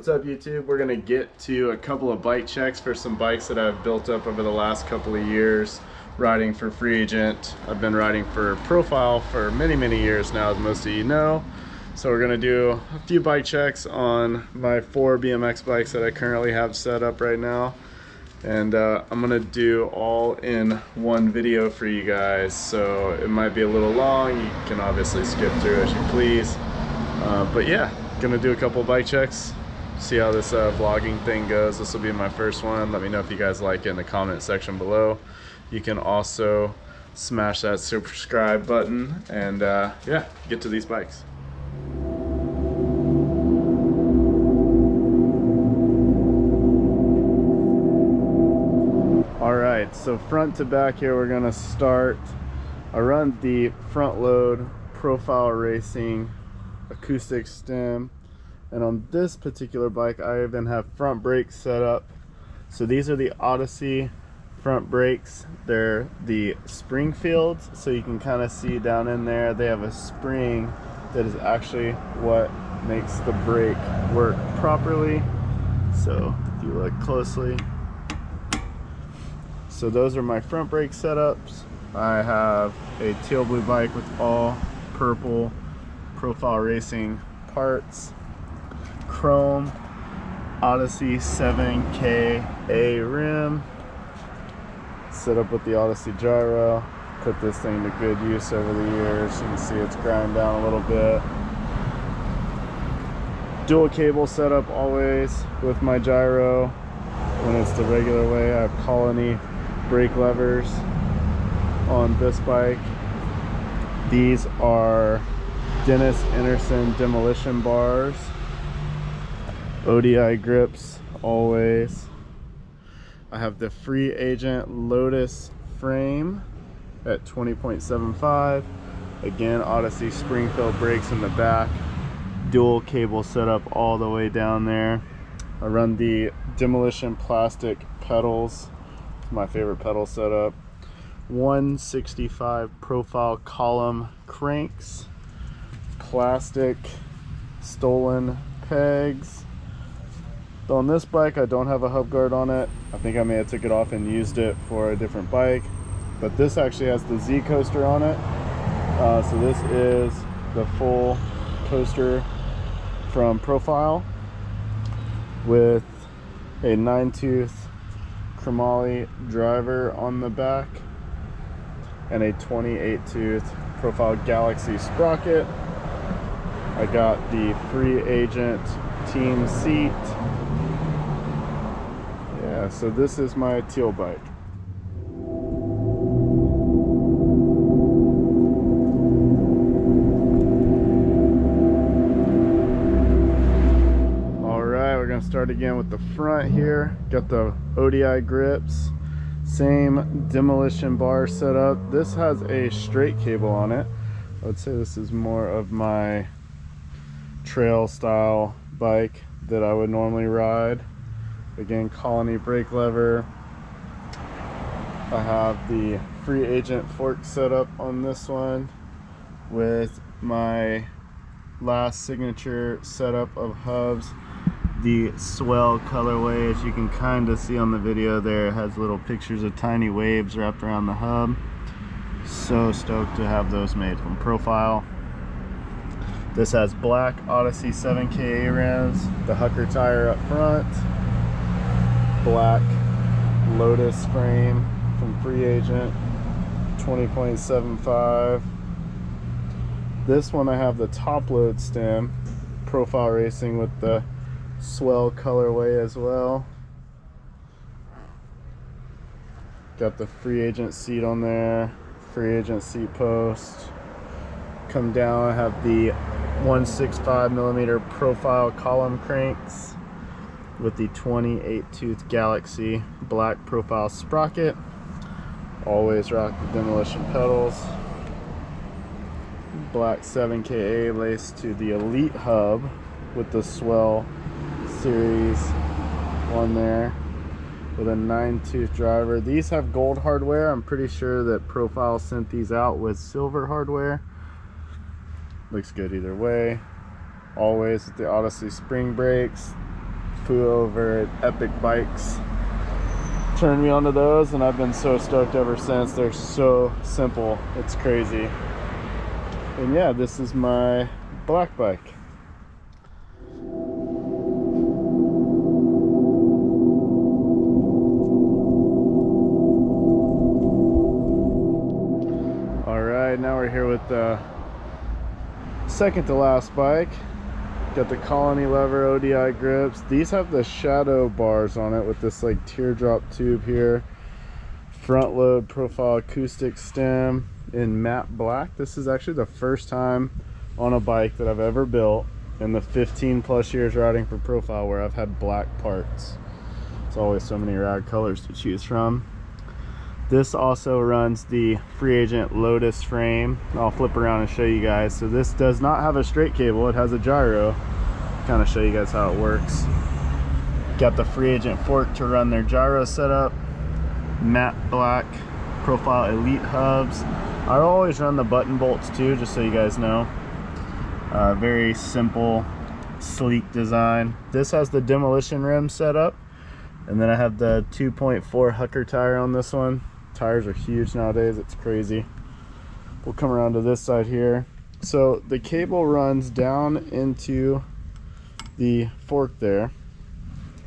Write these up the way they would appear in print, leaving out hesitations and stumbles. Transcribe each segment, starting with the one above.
What's up, YouTube? We're gonna get to a couple of bike checks for some bikes that I've built up over the last couple of years riding for Free Agent. I've been riding for Profile for many years now, as most of you know. So we're gonna do a few bike checks on my 4 BMX bikes that I currently have set up right now. And I'm gonna do all in one video for you guys. So it might be a little long. You can obviously skip through as you please. But yeah, gonna do a couple of bike checks. See how this vlogging thing goes. This will be my first one. Let me know if you guys like it in the comment section below. You can also smash that subscribe button and yeah, get to these bikes. Alright, so front to back here we're gonna start. I run the front load Profile Racing acoustic stem. And on this particular bike, I even have front brakes set up. So these are the Odyssey front brakes. They're the Springfields, so you can kind of see down in there, they have a spring that is actually what makes the brake work properly. So if you look closely, so those are my front brake setups. I have a teal blue bike with all purple Profile Racing parts. Chrome Odyssey 7KA rim, set up with the Odyssey gyro. Put this thing to good use over the years. You can see it's grind down a little bit. Dual cable setup always with my gyro. When it's the regular way, I have Colony brake levers on this bike. These are Dennis Anderson demolition bars. ODI grips always. I have the Free Agent Lotus frame at 20.75. Again, Odyssey Springfield brakes in the back. Dual cable setup all the way down there. I run the Demolition plastic pedals. It's my favorite pedal setup. 165 profile column cranks. Plastic stolen pegs. On this bike I don't have a hub guard on it. I think I may have took it off and used it for a different bike, but this actually has the Z coaster on it. So this is the full coaster from Profile with a 9-tooth chromoly driver on the back and a 28-tooth Profile Galaxy sprocket. I got the Free Agent team seat. Yeah, so this is my teal bike. Alright, we're gonna start again with the front here. Got the ODI grips. Same demolition bar setup. This has a straight cable on it. I would say this is more of my trail style bike that I would normally ride. Again, Colony brake lever. I have the Free Agent fork setup on this one with my last signature setup of hubs. The swell colorway, as you can kind of see on the video there, it has little pictures of tiny waves wrapped around the hub. So stoked to have those made from Profile. This has black Odyssey 7KA rims, the Hucker tire up front, black Lotus frame from Free Agent, 20.75. This one I have the top load stem, Profile Racing with the swell colorway as well. Got the Free Agent seat on there, Free Agent seat post. Come down, I have the 165mm Profile column cranks with the 28-tooth Galaxy black Profile sprocket. Always rock the demolition pedals. Black 7KA laced to the Elite hub with the Swell series on there with a 9-tooth driver. These have gold hardware. I'm pretty sure that Profile sent these out with silver hardware. Looks good either way. Always with the Odyssey spring brakes. Fu over at Epic Bikes turned me onto those, and I've been so stoked ever since. They're so simple, it's crazy. And yeah, this is my black bike. All right, now we're here with the second to last bike. Got the Colony lever ODI grips. These have the shadow bars on it with this like teardrop tube here. Front load profile acoustic stem in matte black. This is actually the first time on a bike that I've ever built in the 15 plus years riding for profile where I've had black parts. It's always so many rad colors to choose from. This also runs the Free Agent Lotus frame. I'll flip around and show you guys. So this does not have a straight cable, it has a gyro. Kind of show you guys how it works. Got the Free Agent fork to run their gyro setup. Matte black profile elite hubs. I always run the button bolts too, just so you guys know. Very simple, sleek design. This has the demolition rim set up. And then I have the 2.4 Hucker tire on this one. Tires are huge nowadays, it's crazy. We'll come around to this side here. So the cable runs down into the fork there.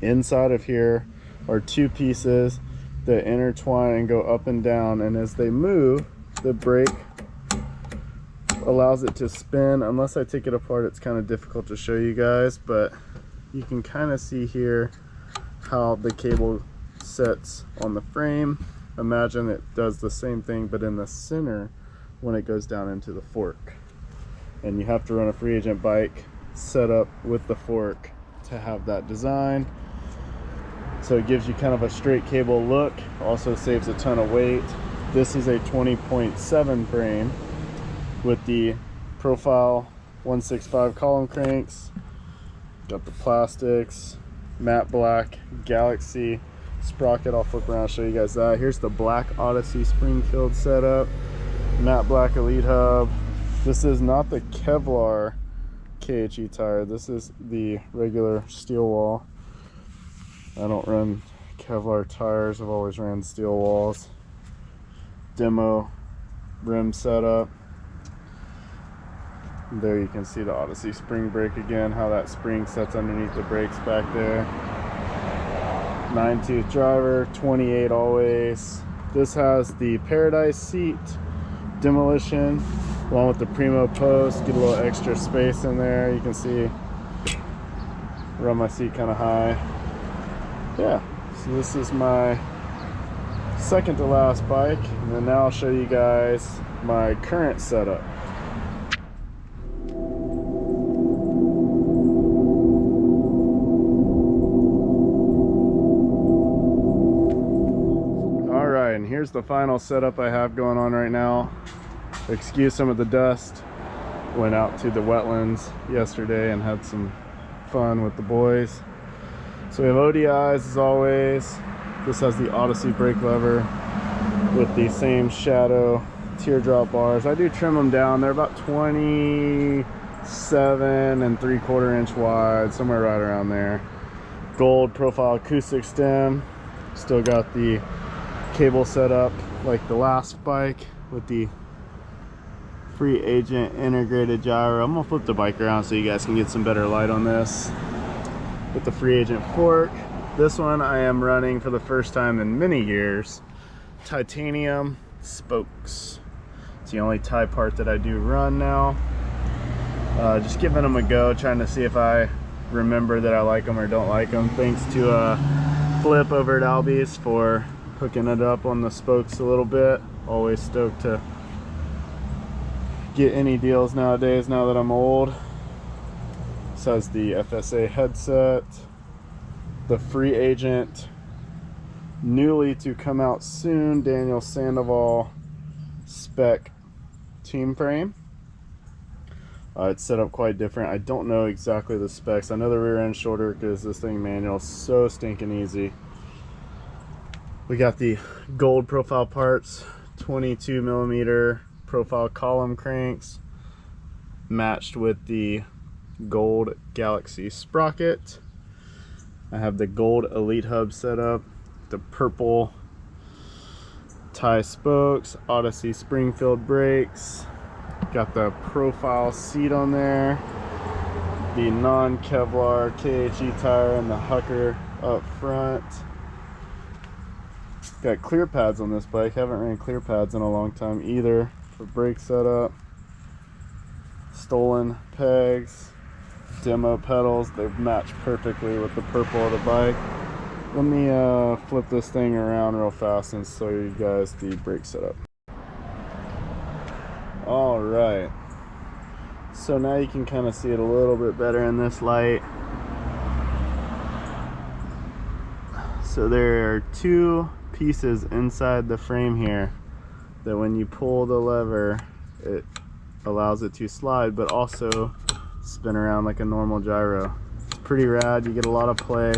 Inside of here are two pieces that intertwine and go up and down, and as they move, the brake allows it to spin. Unless I take it apart, it's kind of difficult to show you guys, but you can kind of see here how the cable sets on the frame. Imagine it does the same thing but in the center when it goes down into the fork. And you have to run a Free Agent bike set up with the fork to have that design. So it gives you kind of a straight cable look, also saves a ton of weight. This is a 20.7 frame with the profile 165 column cranks. Got the plastics, matte black Galaxy sprocket. I'll flip around and show you guys that. Here's the black Odyssey Springfield setup, matte black elite hub. This is not the Kevlar KHE tire, this is the regular steel wall. I don't run Kevlar tires, I've always ran steel walls. Demo rim setup. There you can see the Odyssey spring brake again, how that spring sets underneath the brakes back there. 9-tooth driver, 28 always. This has the Paradise seat, demolition, along with the Primo post. Get a little extra space in there. You can see, run my seat kind of high. Yeah, so this is my second to last bike, and then now I'll show you guys my current setup. And here's the final setup I have going on right now. Excuse some of the dust. Went out to the wetlands yesterday and had some fun with the boys. So we have ODIs as always. This has the Odyssey brake lever with the same shadow teardrop bars. I do trim them down. They're about 27 3/4 inch wide, somewhere right around there. Gold profile acoustic stem. Still got the cable set up like the last bike with the Free Agent integrated gyro. I'm gonna flip the bike around so you guys can get some better light on this. With the Free Agent fork. This one I am running for the first time in many years. Titanium spokes. It's the only tie part that I do run now. Just giving them a go, trying to see if I remember that I like them or don't like them. Thanks to Flip over at Albies for hooking it up on the spokes a little bit. Always stoked to get any deals nowadays now that I'm old. This has the FSA headset, the Free Agent newly to come out soon Daniel Sandoval spec team frame. It's set up quite different. I don't know exactly the specs. I know the rear end shorter because this thing manual is so stinking easy. We got the gold profile parts, 22mm profile column cranks, matched with the gold Galaxy sprocket. I have the gold Elite hub set up, the purple tie spokes, Odyssey Springfield brakes, got the profile seat on there, the non-Kevlar KHE tire and the Hucker up front. Got clear pads on this bike. Haven't ran clear pads in a long time either for brake setup. Stolen pegs, demo pedals. They've matched perfectly with the purple of the bike. Let me flip this thing around real fast and show you guys the brake setup. All right. So now you can kind of see it a little bit better in this light. So there are two pieces inside the frame here that when you pull the lever, it allows it to slide, but also spin around like a normal gyro. It's pretty rad. You get a lot of play.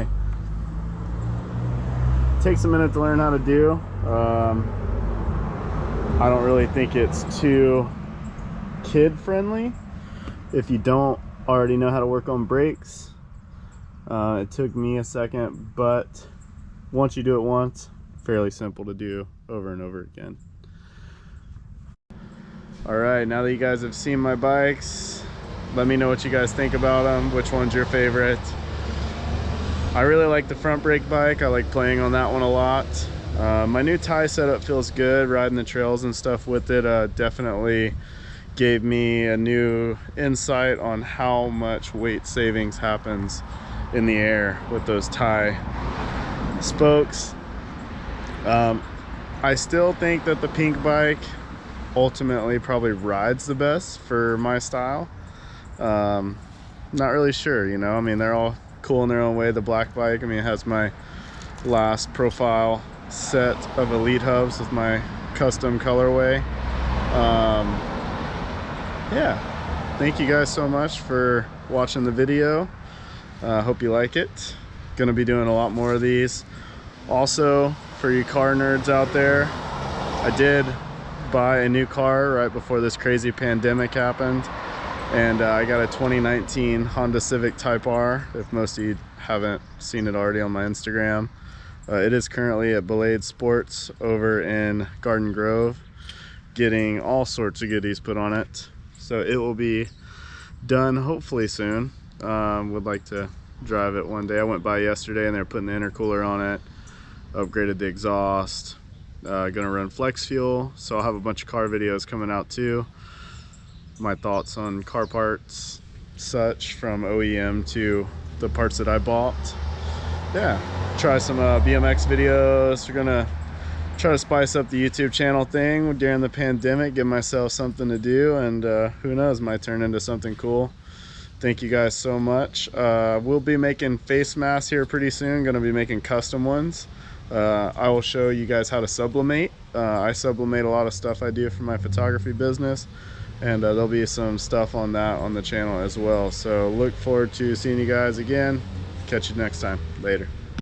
Takes a minute to learn how to do. I don't really think it's too kid friendly if you don't already know how to work on brakes. It took me a second, but once you do it once, fairly simple to do over and over again. All right, now that you guys have seen my bikes, let me know what you guys think about them. Which one's your favorite? I really like the front brake bike. I like playing on that one a lot. My new tie setup feels good. Riding the trails and stuff with it definitely gave me a new insight on how much weight savings happens in the air with those tie spokes. I still think that the pink bike ultimately probably rides the best for my style. Not really sure, you know, I mean, they're all cool in their own way. The black bike, I mean, it has my last profile set of Elite hubs with my custom colorway. Yeah, thank you guys so much for watching the video. Hope you like it. Gonna be doing a lot more of these. Also, for you car nerds out there, I did buy a new car right before this crazy pandemic happened, and I got a 2019 Honda Civic Type R, if most of you haven't seen it already on my Instagram. It is currently at Belade Sports over in Garden Grove, getting all sorts of goodies put on it. So it will be done hopefully soon. Would like to drive it one day. I went by yesterday and they're putting the intercooler on it, upgraded the exhaust, gonna run flex fuel. So I'll have a bunch of car videos coming out too. My thoughts on car parts, such from OEM to the parts that I bought. Yeah, try some BMX videos. We're gonna try to spice up the YouTube channel thing during the pandemic, give myself something to do, and who knows, might turn into something cool. Thank you guys so much. We'll be making face masks here pretty soon. Gonna be making custom ones. I will show you guys how to sublimate. I sublimate a lot of stuff I do for my photography business, and there'll be some stuff on that on the channel as well. So look forward to seeing you guys again. Catch you next time. Later.